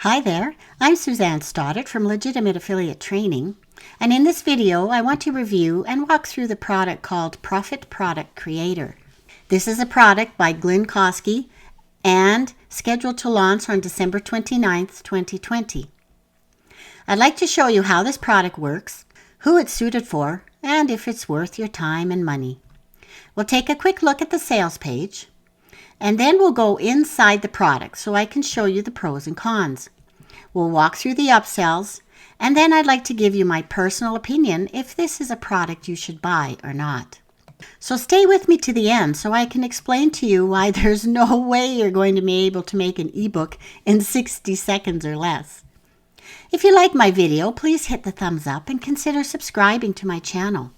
Hi there, I'm Suzanne Stoddard from Legitimate Affiliate Training, and in this video I want to review and walk through the product called Profit Product Creator. This is a product by Glenn Kosky and scheduled to launch on December 29th, 2020. I'd like to show you how this product works, who it's suited for, and if it's worth your time and money. We'll take a quick look at the sales page, and then we'll go inside the product so I can show you the pros and cons. We'll walk through the upsells, and then I'd like to give you my personal opinion if this is a product you should buy or not. So stay with me to the end so I can explain to you why there's no way you're going to be able to make an ebook in 60 seconds or less. If you like my video, please hit the thumbs up and consider subscribing to my channel.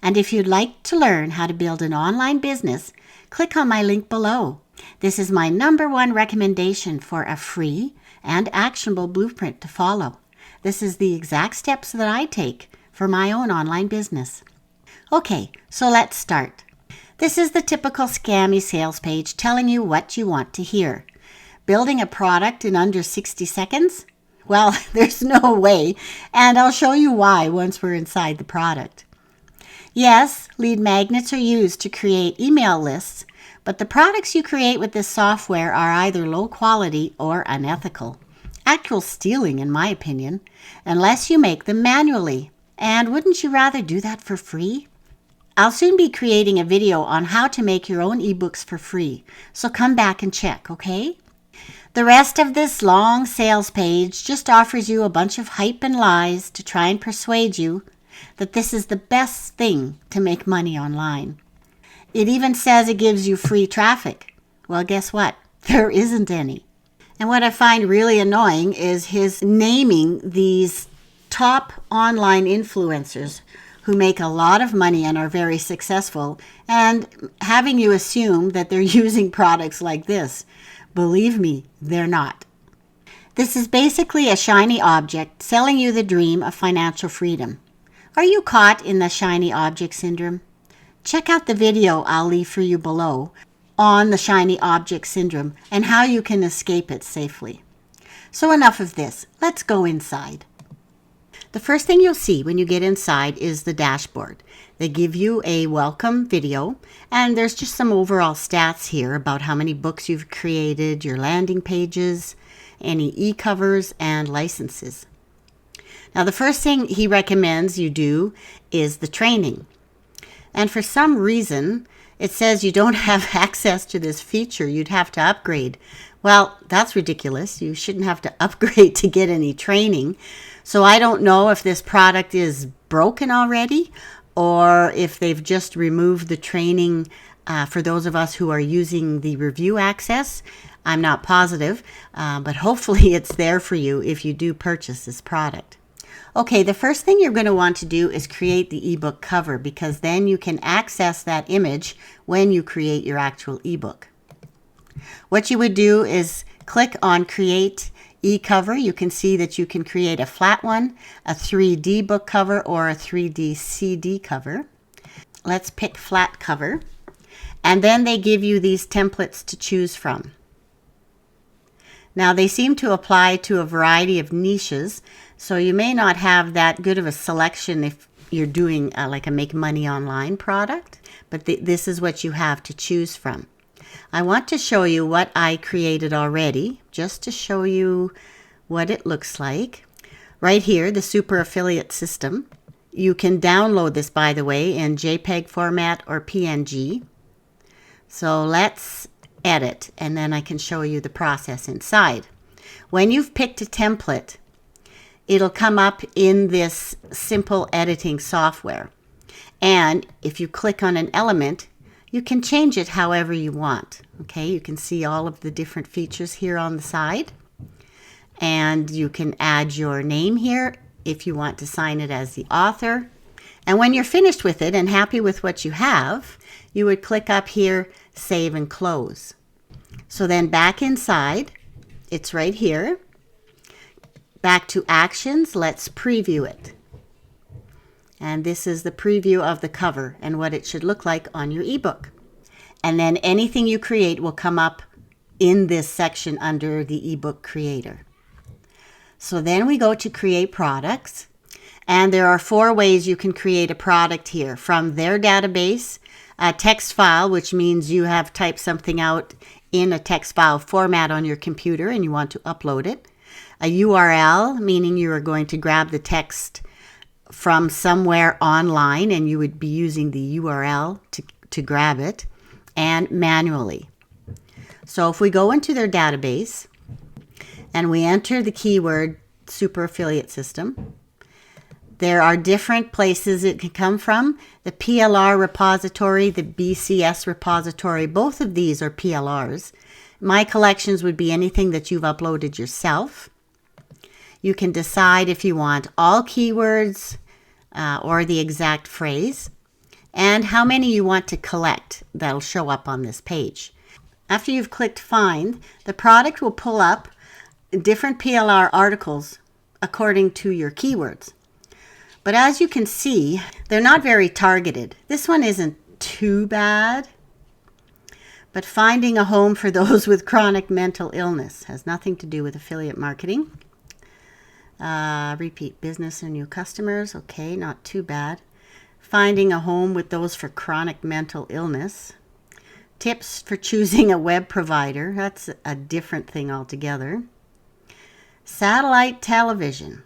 And if you'd like to learn how to build an online business, click on my link below. This is my #1 recommendation for a free and actionable blueprint to follow. This is the exact steps that I take for my own online business. Okay, so let's start. This is the typical scammy sales page telling you what you want to hear. Building a product in under 60 seconds? Well, there's no way, and I'll show you why once we're inside the product. Yes, lead magnets are used to create email lists, but the products you create with this software are either low quality or unethical. Actual stealing, in my opinion, unless you make them manually. And wouldn't you rather do that for free? I'll soon be creating a video on how to make your own ebooks for free, so come back and check, okay? The rest of this long sales page just offers you a bunch of hype and lies to try and persuade you that this is the best thing to make money online. It even says it gives you free traffic. Well, guess what? There isn't any. And what I find really annoying is his naming these top online influencers who make a lot of money and are very successful, and having you assume that they're using products like this. Believe me, they're not. This is basically a shiny object selling you the dream of financial freedom. Are you caught in the shiny object syndrome? Check out the video I'll leave for you below on the shiny object syndrome and how you can escape it safely. So enough of this. Let's go inside. The first thing you'll see when you get inside is the dashboard. They give you a welcome video, and there's just some overall stats here about how many books you've created, your landing pages, any e-covers, and licenses. Now, the first thing he recommends you do is the training. And for some reason, it says you don't have access to this feature. You'd have to upgrade. Well, that's ridiculous. You shouldn't have to upgrade to get any training. So I don't know if this product is broken already or if they've just removed the training for those of us who are using the review access. I'm not positive, but hopefully it's there for you if you do purchase this product. Okay, the first thing you're going to want to do is create the ebook cover, because then you can access that image when you create your actual ebook. What you would do is click on Create e-cover. You can see that you can create a flat one, a 3D book cover, or a 3D CD cover. Let's pick flat cover. And then they give you these templates to choose from. Now, they seem to apply to a variety of niches, so you may not have that good of a selection if you're doing like a make money online product, but this is what you have to choose from. I want to show you what I created already, just to show you what it looks like. Right here, the Super Affiliate System. You can download this, by the way, in JPEG format or PNG. So let's edit, and then I can show you the process inside. When you've picked a template, it'll come up in this simple editing software. And if you click on an element, you can change it however you want. Okay, you can see all of the different features here on the side. And you can add your name here if you want to sign it as the author. And when you're finished with it and happy with what you have, you would click up here, Save and Close. So then back inside, it's right here. Back to Actions, let's preview it. And this is the preview of the cover and what it should look like on your ebook. And then anything you create will come up in this section under the ebook creator. So then we go to create products, and there are 4 ways you can create a product here: from their database, a text file, which means you have typed something out in a text file format on your computer and you want to upload it; a URL, meaning you are going to grab the text from somewhere online and you would be using the URL to grab it; and manually. So if we go into their database and we enter the keyword super affiliate system, there are different places it can come from. The PLR repository, the BCS repository, both of these are PLRs. My collections would be anything that you've uploaded yourself. You can decide if you want all keywords or the exact phrase, and how many you want to collect. That'll show up on this page. After you've clicked Find, the product will pull up different PLR articles according to your keywords. But as you can see, they're not very targeted. This one isn't too bad, but finding a home for those with chronic mental illness has nothing to do with affiliate marketing. Repeat business and new customers. Okay, not too bad. Finding a home with those for chronic mental illness. Tips for choosing a web provider. That's a different thing altogether. Satellite television.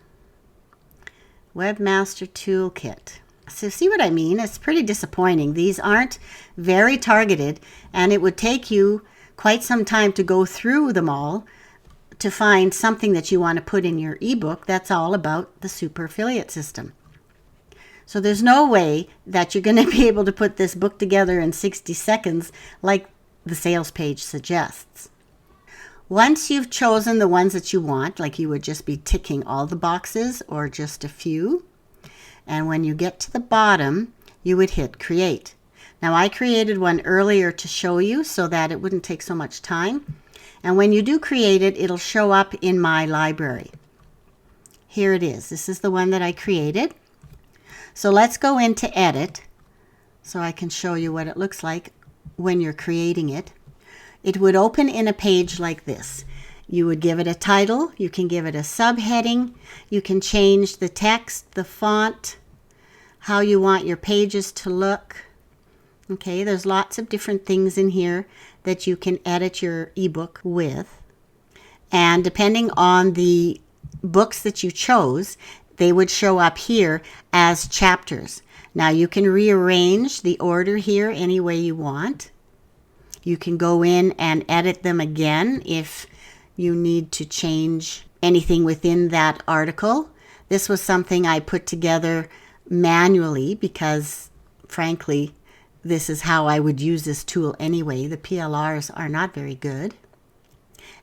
Webmaster Toolkit. So see what I mean? It's pretty disappointing. These aren't very targeted, and it would take you quite some time to go through them all to find something that you want to put in your ebook that's all about the super affiliate system. So there's no way that you're going to be able to put this book together in 60 seconds like the sales page suggests. Once you've chosen the ones that you want, like you would just be ticking all the boxes or just a few, and when you get to the bottom, you would hit Create. Now I created one earlier to show you so that it wouldn't take so much time. And when you do create it, it'll show up in my library. Here it is. This is the one that I created. So let's go into Edit so I can show you what it looks like when you're creating it. It would open in a page like this. You would give it a title. You can give it a subheading. You can change the text, the font, how you want your pages to look. Okay, there's lots of different things in here that you can edit your ebook with. And depending on the books that you chose, they would show up here as chapters. Now you can rearrange the order here any way you want. You can go in and edit them again if you need to change anything within that article. This was something I put together manually because, frankly, this is how I would use this tool anyway. The PLRs are not very good.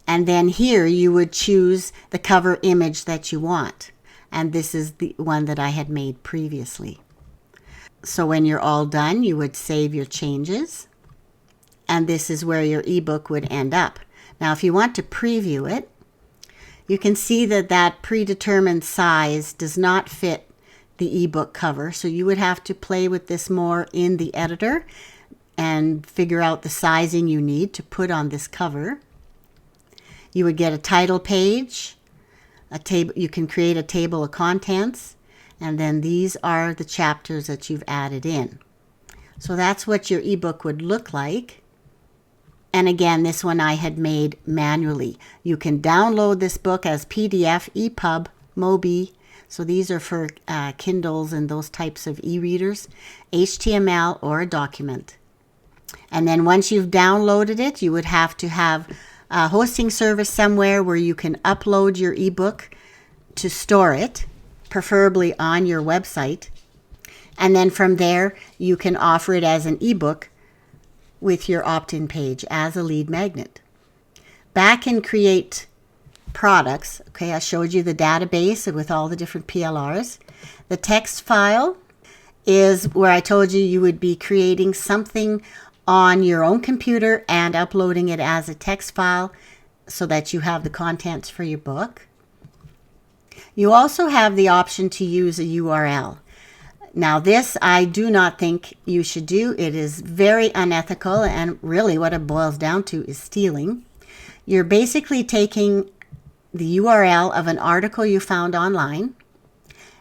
And then here you would choose the cover image that you want. And this is the one that I had made previously. So when you're all done, you would save your changes. And this is where your ebook would end up. Now, if you want to preview it, you can see that that predetermined size does not fit the ebook cover. So you would have to play with this more in the editor and figure out the sizing you need to put on this cover. You would get a title page, a table. You can create a table of contents, and then these are the chapters that you've added in. So that's what your ebook would look like. And again, this one I had made manually. You can download this book as PDF, EPUB, Mobi. So these are for Kindles and those types of e-readers, HTML or a document. And then once you've downloaded it, you would have to have a hosting service somewhere where you can upload your ebook to store it, preferably on your website. And then from there, you can offer it as an ebook with your opt-in page as a lead magnet. Back in Create Products, okay, I showed you the database with all the different PLRs. The text file is where I told you you would be creating something on your own computer and uploading it as a text file so that you have the contents for your book. You also have the option to use a URL. Now this I do not think you should do. It is very unethical, and really what it boils down to is stealing. You're basically taking the URL of an article you found online.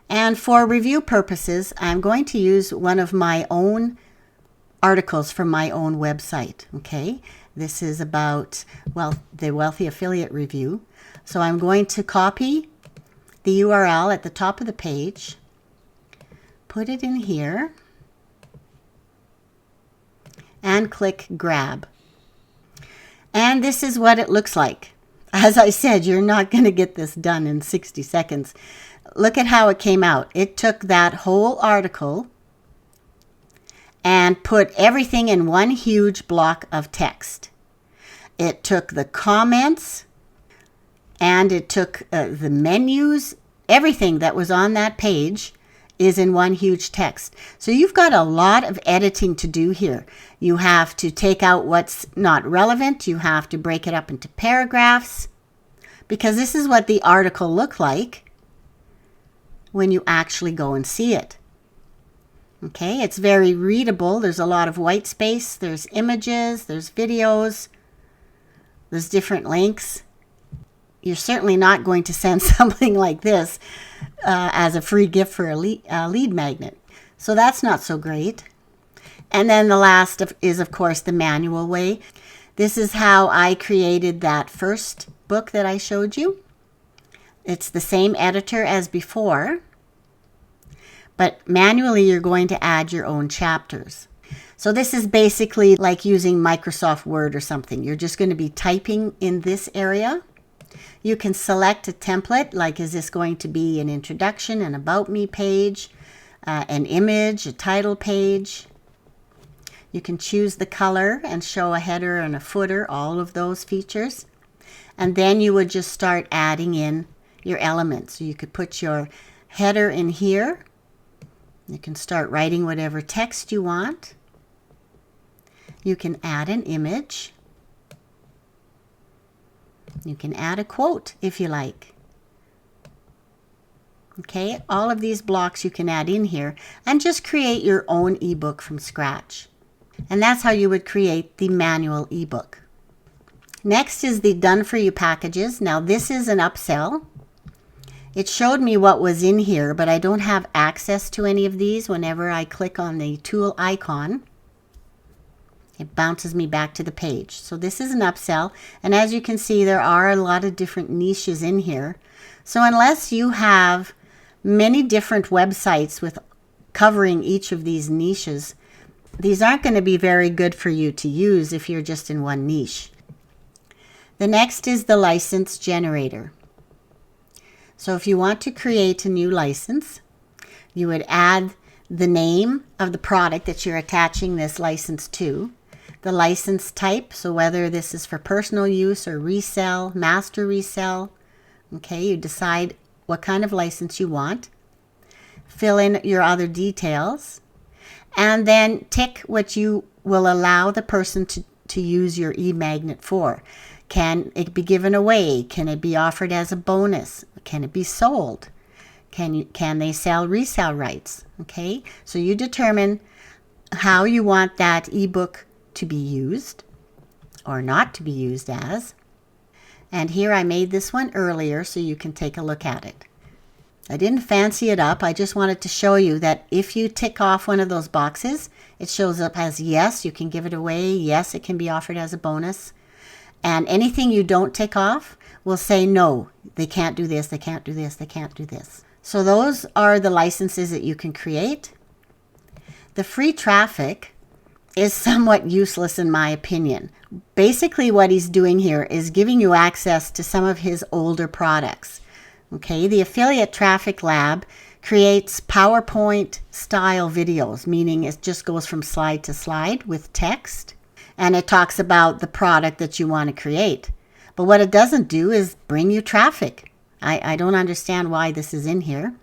And for review purposes, I'm going to use one of my own articles from my own website. Okay, this is about, well, the Wealthy Affiliate Review. So I'm going to copy the URL at the top of the page, put it in here, and click grab. And this is what it looks like. As I said, you're not going to get this done in 60 seconds. Look at how it came out. It took that whole article and put everything in one huge block of text. It took the comments and it took the menus. Everything that was on that page is in one huge text. So you've got a lot of editing to do here. You have to take out what's not relevant. You have to break it up into paragraphs, because this is what the article looked like when you actually go and see it. Okay, it's very readable. There's a lot of white space. There's images, there's videos, there's different links. You're certainly not going to send something like this as a free gift for a lead magnet. So that's not so great. And then the last is, of course, the manual way. This is how I created that first book that I showed you. It's the same editor as before, but manually you're going to add your own chapters. So this is basically like using Microsoft Word or something. You're just going to be typing in this area. You can select a template, like is this going to be an introduction, an about me page, an image, a title page. You can choose the color and show a header and a footer, all of those features. And then you would just start adding in your elements. So you could put your header in here. You can start writing whatever text you want. You can add an image. You can add a quote if you like. Okay, all of these blocks you can add in here and just create your own ebook from scratch. And that's how you would create the manual ebook. Next is the done for you packages. Now this is an upsell. It showed me what was in here, but I don't have access to any of these. Whenever I click on the tool icon, it bounces me back to the page. So this is an upsell, and as you can see, there are a lot of different niches in here. So unless you have many different websites with covering each of these niches, these aren't going to be very good for you to use if you're just in one niche. The next is the license generator. So if you want to create a new license, you would add the name of the product that you're attaching this license to, the license type, so whether this is for personal use or resell, master resell. Okay, you decide what kind of license you want, fill in your other details, and then tick what you will allow the person to use your e-magnet for. Can it be given away? Can it be offered as a bonus? Can it be sold? Can they sell resale rights? Okay, so you determine how you want that ebook to be used or not to be used as. And here I made this one earlier so you can take a look at it. I didn't fancy it up. I just wanted to show you that if you tick off one of those boxes, it shows up as yes, you can give it away. Yes, it can be offered as a bonus. And anything you don't tick off will say no, they can't do this, they can't do this, they can't do this. So those are the licenses that you can create. The free traffic is somewhat useless in my opinion. Basically what he's doing here is giving you access to some of his older products. Okay, the Affiliate Traffic Lab creates PowerPoint style videos, meaning it just goes from slide to slide with text, and it talks about the product that you want to create. But what it doesn't do is bring you traffic. I don't understand why this is in here.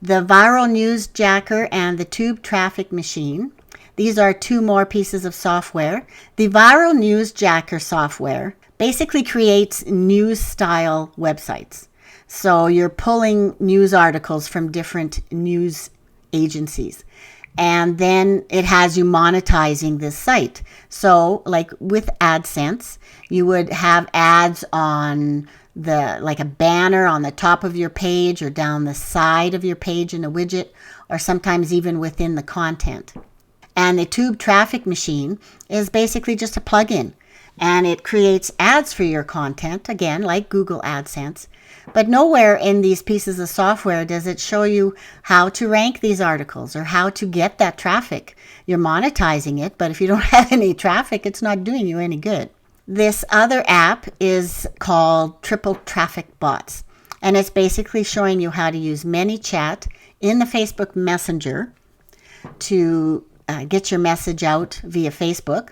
The Viral News Jacker and the Tube Traffic Machine. These are two more pieces of software. The Viral News Jacker software basically creates news style websites. So you're pulling news articles from different news agencies. And then it has you monetizing this site. So like with AdSense, you would have ads on like a banner on the top of your page or down the side of your page in a widget, or sometimes even within the content. And the Tube Traffic Machine is basically just a plugin, and it creates ads for your content, again, like Google AdSense. But nowhere in these pieces of software does it show you how to rank these articles or how to get that traffic. You're monetizing it, but if you don't have any traffic, it's not doing you any good. This other app is called Triple Traffic Bots, and it's basically showing you how to use ManyChat in the Facebook Messenger to get your message out via Facebook.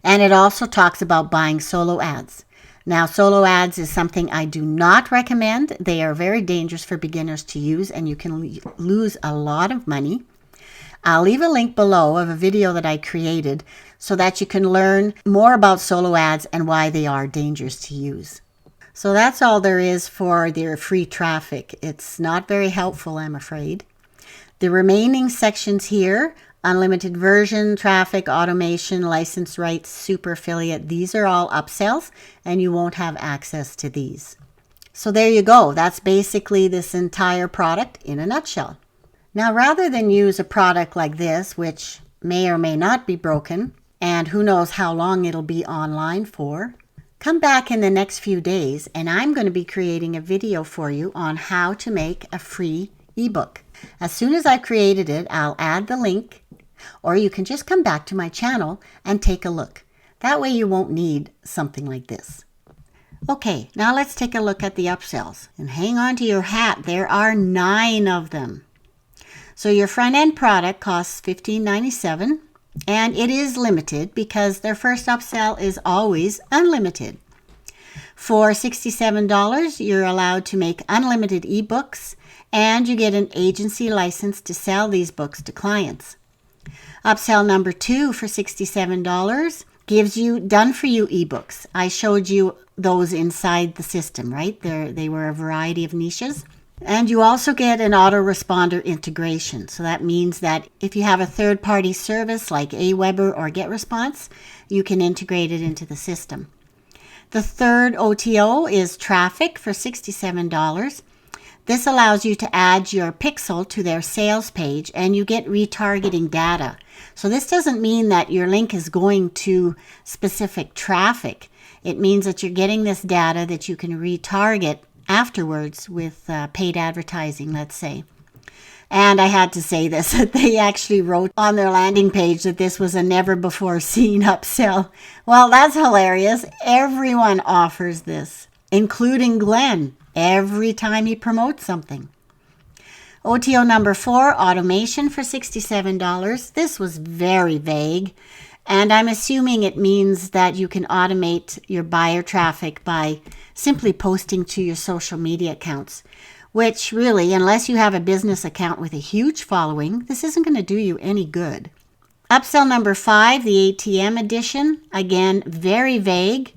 And it also talks about buying solo ads. Now, solo ads is something I do not recommend. They are very dangerous for beginners to use, and you can lose a lot of money. I'll leave a link below of a video that I created so that you can learn more about solo ads and why they are dangerous to use. So that's all there is for their free traffic. It's not very helpful, I'm afraid. The remaining sections here, unlimited version, traffic, automation, license rights, super affiliate, these are all upsells, and you won't have access to these. So there you go. That's basically this entire product in a nutshell. Now, rather than use a product like this, which may or may not be broken, and who knows how long it'll be online for, come back in the next few days, and I'm going to be creating a video for you on how to make a free ebook. As soon as I've created it, I'll add the link, or you can just come back to my channel and take a look. That way you won't need something like this. Okay, now let's take a look at the upsells. And hang on to your hat, there are 9 of them. So your front end product costs $15.97, and it is limited because their first upsell is always unlimited. For $67, you're allowed to make unlimited ebooks, and you get an agency license to sell these books to clients. Upsell number 2 for $67 gives you done-for-you ebooks. I showed you those inside the system, right? They were a variety of niches. And you also get an autoresponder integration. So that means that if you have a third-party service like Aweber or GetResponse, you can integrate it into the system. The third OTO is traffic for $67. This allows you to add your pixel to their sales page, and you get retargeting data. So this doesn't mean that your link is going to specific traffic. It means that you're getting this data that you can retarget afterwards with paid advertising, let's say. And I had to say this, that they actually wrote on their landing page that this was a never before seen upsell. Well, that's hilarious. Everyone offers this, including Glenn, every time he promotes something. OTO number 4, automation for $67. This was very vague, and I'm assuming it means that you can automate your buyer traffic by simply posting to your social media accounts, which really, unless you have a business account with a huge following, this isn't going to do you any good. Upsell number 5, the ATM edition, again, very vague.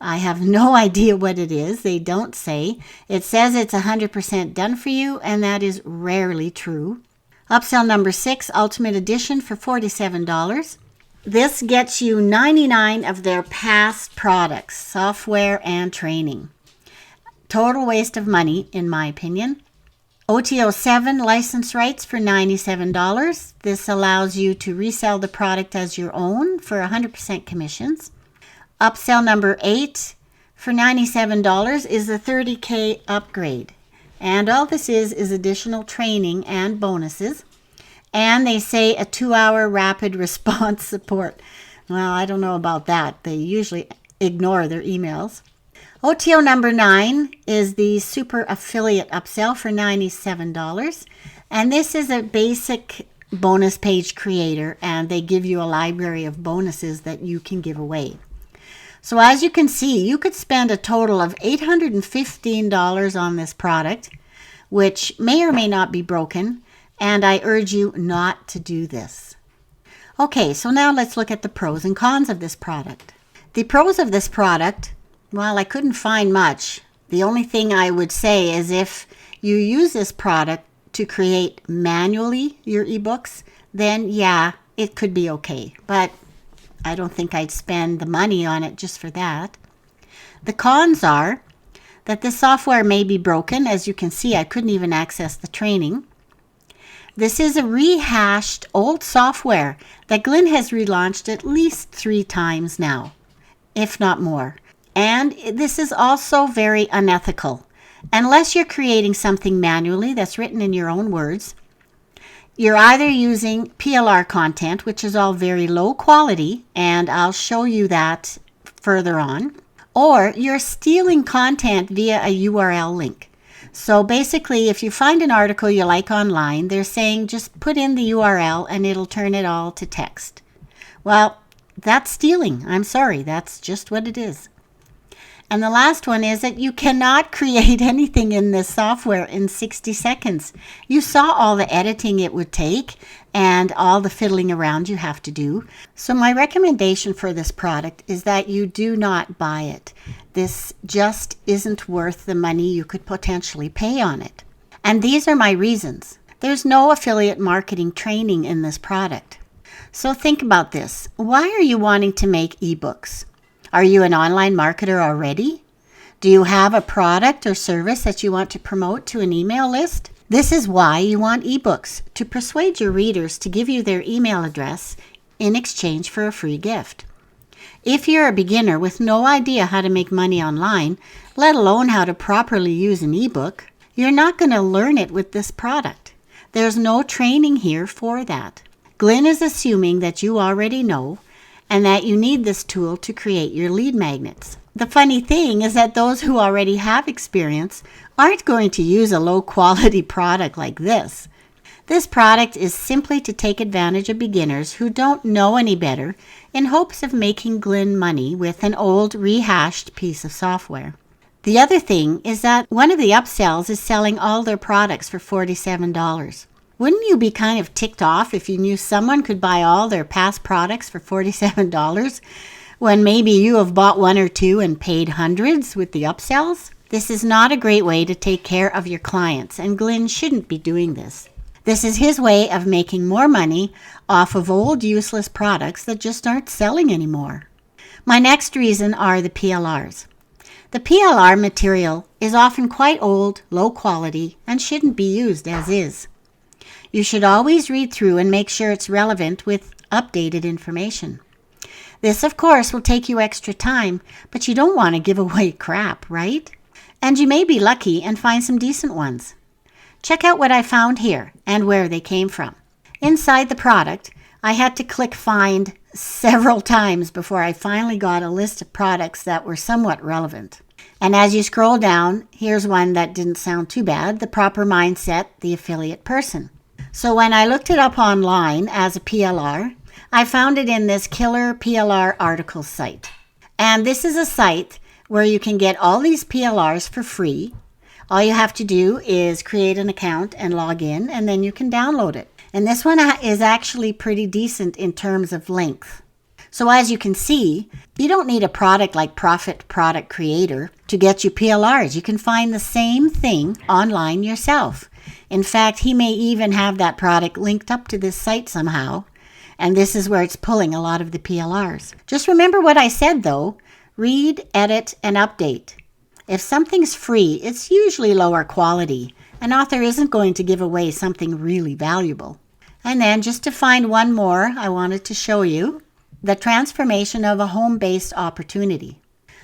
I have no idea what it is. They don't say. It says it's 100% done for you, and that is rarely true. Upsell number 6, Ultimate Edition for $47. This gets you 99 of their past products, software and training. Total waste of money, in my opinion. OTO 7, license rights for $97. This allows you to resell the product as your own for 100% commissions. Upsell number 8 for $97 is a 30K upgrade. And all this is additional training and bonuses. And they say a 2-hour rapid response support. Well, I don't know about that. They usually ignore their emails. OTO number 9 is the super affiliate upsell for $97. And this is a basic bonus page creator, and they give you a library of bonuses that you can give away. So as you can see, you could spend a total of $815 on this product, which may or may not be broken, and I urge you not to do this. Okay, so now let's look at the pros and cons of this product. The pros of this product, well, I couldn't find much. The only thing I would say is if you use this product to create manually your ebooks, then yeah, it could be okay. But I don't think I'd spend the money on it just for that. The cons are that the software may be broken. As you can see, I couldn't even access the training. This is a rehashed old software that Glenn has relaunched at least 3 times now, if not more. And this is also very unethical. Unless you're creating something manually that's written in your own words, you're either using PLR content, which is all very low quality, and I'll show you that further on, or you're stealing content via a URL link. So basically, if you find an article you like online, they're saying just put in the URL and it'll turn it all to text. Well, that's stealing. I'm sorry, that's just what it is. And the last one is that you cannot create anything in this software in 60 seconds. You saw all the editing it would take and all the fiddling around you have to do. So my recommendation for this product is that you do not buy it. This just isn't worth the money you could potentially pay on it. And these are my reasons. There's no affiliate marketing training in this product. So think about this. Why are you wanting to make ebooks? Are you an online marketer already? Do you have a product or service that you want to promote to an email list? This is why you want ebooks, to persuade your readers to give you their email address in exchange for a free gift. If you're a beginner with no idea how to make money online, let alone how to properly use an ebook, you're not going to learn it with this product. There's no training here for that. Glenn is assuming that you already know and that you need this tool to create your lead magnets. The funny thing is that those who already have experience aren't going to use a low-quality product like this. This product is simply to take advantage of beginners who don't know any better in hopes of making Glenn money with an old, rehashed piece of software. The other thing is that one of the upsells is selling all their products for $47. Wouldn't you be kind of ticked off if you knew someone could buy all their past products for $47 when maybe you have bought 1 or 2 and paid hundreds with the upsells? This is not a great way to take care of your clients, and Glenn shouldn't be doing this. This is his way of making more money off of old, useless products that just aren't selling anymore. My next reason are the PLRs. The PLR material is often quite old, low quality, and shouldn't be used as is. You should always read through and make sure it's relevant with updated information. This, of course, will take you extra time, but you don't want to give away crap, right? And you may be lucky and find some decent ones. Check out what I found here and where they came from. Inside the product, I had to click find several times before I finally got a list of products that were somewhat relevant. And as you scroll down, here's one that didn't sound too bad: the proper mindset, the affiliate person. So when I looked it up online as a PLR, I found it in this killer PLR article site. And this is a site where you can get all these PLRs for free. All you have to do is create an account and log in, and then you can download it. And this one is actually pretty decent in terms of length. So as you can see, you don't need a product like Profit Product Creator to get you PLRs. You can find the same thing online yourself. In fact, he may even have that product linked up to this site somehow, and this is where it's pulling a lot of the PLRs. Just remember what I said though: read, edit, and update. If something's free, it's usually lower quality. An author isn't going to give away something really valuable. And then just to find one more, I wanted to show you the transformation of a home-based opportunity.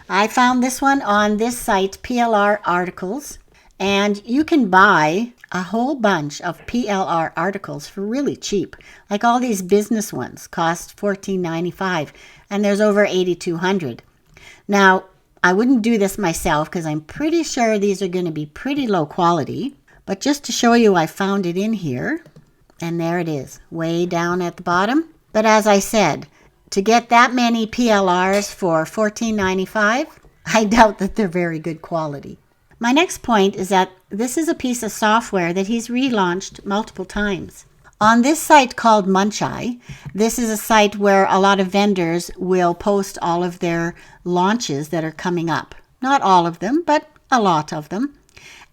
I found this one on this site, PLR Articles, and you can buy a whole bunch of PLR articles for really cheap. Like all these business ones cost $14.95, and there's over 8,200. Now, I wouldn't do this myself because I'm pretty sure these are going to be pretty low quality, but just to show you, I found it in here, and there it is, way down at the bottom. But as I said, to get that many PLRs for $14.95, I doubt that they're very good quality. My next point is that this is a piece of software that he's relaunched multiple times. On this site called Muncheye, this is a site where a lot of vendors will post all of their launches that are coming up. Not all of them, but a lot of them.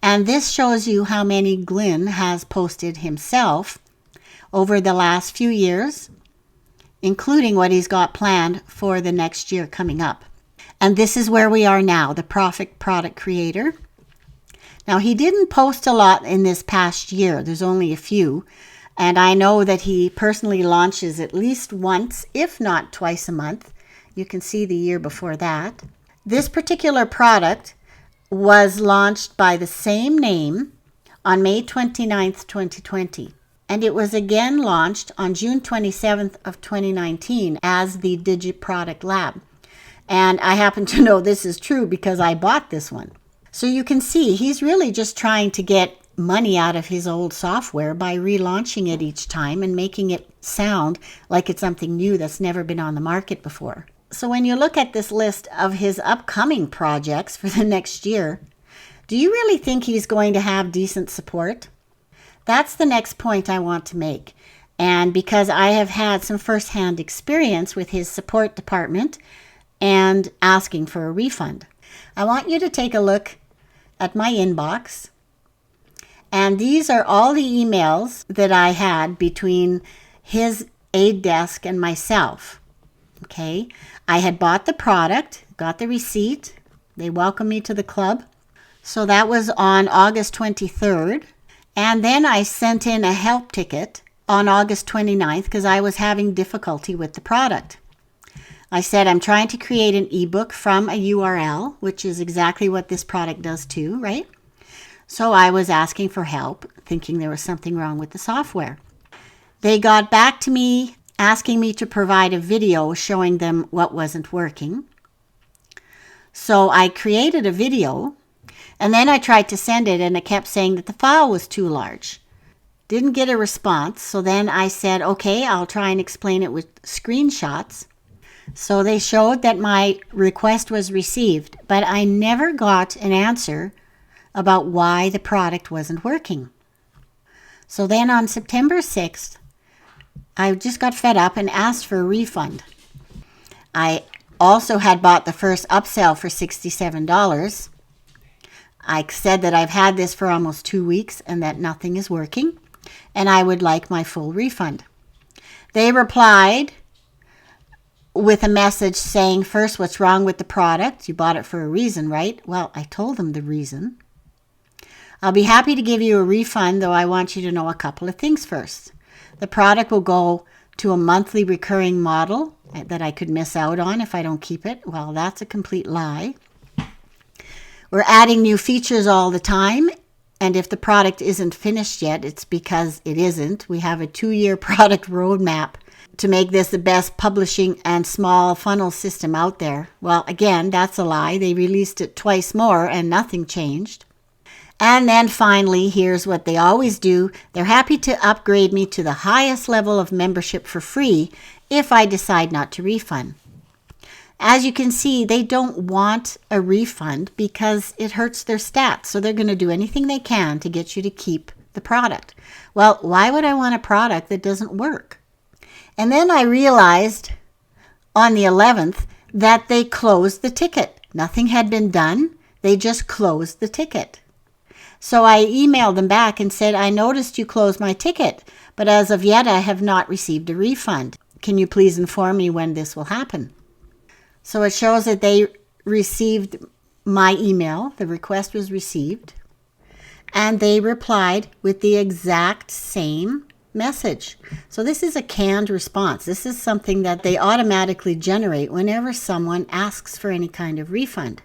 And this shows you how many Glenn has posted himself over the last few years, including what he's got planned for the next year coming up. And this is where we are now, the Profit Product Creator. Now, he didn't post a lot in this past year. There's only a few. And I know that he personally launches at least once, if not twice a month. You can see the year before that. This particular product was launched by the same name on May 29th, 2020. And it was again launched on June 27th of 2019 as the Digit Product Lab. And I happen to know this is true because I bought this one. So you can see he's really just trying to get money out of his old software by relaunching it each time and making it sound like it's something new that's never been on the market before. So when you look at this list of his upcoming projects for the next year, do you really think he's going to have decent support? That's the next point I want to make. And because I have had some firsthand experience with his support department and asking for a refund, I want you to take a look at my inbox. And these are all the emails that I had between his aid desk and myself. Okay, I had bought the product, got the receipt. They welcomed me to the club. So that was on August 23rd. And then I sent in a help ticket on August 29th because I was having difficulty with the product. I said, I'm trying to create an ebook from a URL, which is exactly what this product does too, right? So I was asking for help, thinking there was something wrong with the software. They got back to me, asking me to provide a video showing them what wasn't working. So I created a video, and then I tried to send it, and it kept saying that the file was too large. Didn't get a response, so then I said, okay, I'll try and explain it with screenshots. So they showed that my request was received, but I never got an answer about why the product wasn't working. So then on September 6th, I just got fed up and asked for a refund. I also had bought the first upsell for $67. I said that I've had this for almost 2 weeks and that nothing is working, and I would like my full refund. They replied with a message saying, first, what's wrong with the product? You bought it for a reason, right? Well, I told them the reason. I'll be happy to give you a refund, though I want you to know a couple of things first. The product will go to a monthly recurring model that I could miss out on if I don't keep it. Well, that's a complete lie. We're adding new features all the time, and if the product isn't finished yet, it's because it isn't. We have a 2-year product roadmap to make this the best publishing and small funnel system out there. Well, again, that's a lie. They released it twice more and nothing changed. And then finally, here's what they always do. They're happy to upgrade me to the highest level of membership for free if I decide not to refund. As you can see, they don't want a refund because it hurts their stats. So they're going to do anything they can to get you to keep the product. Well, why would I want a product that doesn't work? And then I realized on the 11th that they closed the ticket. Nothing had been done. They just closed the ticket. So I emailed them back and said, I noticed you closed my ticket, but as of yet I have not received a refund. Can you please inform me when this will happen? So it shows that they received my email. The request was received. And they replied with the exact same message. So this is a canned response. This is something that they automatically generate whenever someone asks for any kind of refund.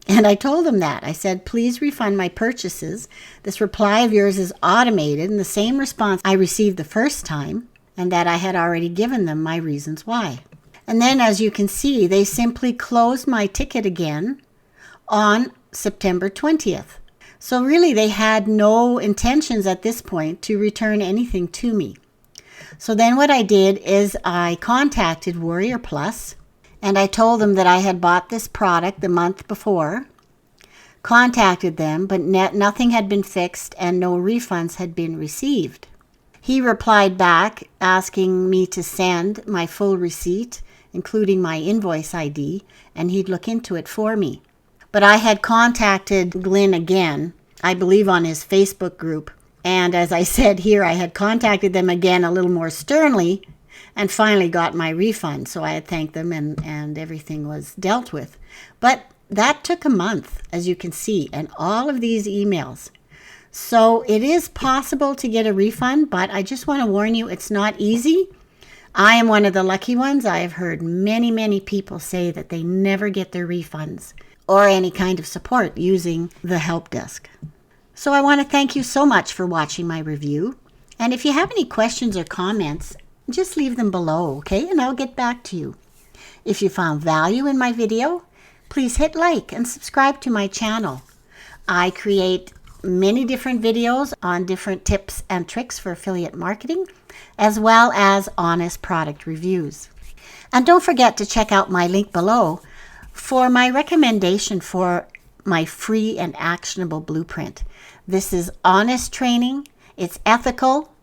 And I told them that. I said, please refund my purchases. This reply of yours is automated in the same response I received the first time, and that I had already given them my reasons why. And then, as you can see, they simply closed my ticket again on September 20th. So really, they had no intentions at this point to return anything to me. So then what I did is I contacted Warrior Plus, and I told them that I had bought this product the month before, contacted them, but nothing had been fixed and no refunds had been received. He replied back asking me to send my full receipt, including my invoice ID, and he'd look into it for me. But I had contacted Glenn again, I believe on his Facebook group, and as I said here, I had contacted them again a little more sternly, and finally got my refund. So I had thanked them and everything was dealt with. But that took a month, as you can see, and all of these emails. So it is possible to get a refund, but I just want to warn you, it's not easy. I am one of the lucky ones. I have heard many, many people say that they never get their refunds or any kind of support using the help desk. So I want to thank you so much for watching my review. And if you have any questions or comments, just leave them below, okay? And I'll get back to you. If you found value in my video, please hit like and subscribe to my channel. I create many different videos on different tips and tricks for affiliate marketing, as well as honest product reviews. And don't forget to check out my link below for my recommendation for my free and actionable blueprint. This is honest training, it's ethical,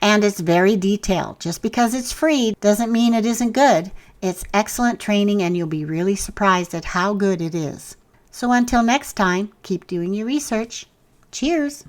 and it's very detailed. Just because it's free doesn't mean it isn't good. It's excellent training, and you'll be really surprised at how good it is. So until next time, keep doing your research. Cheers!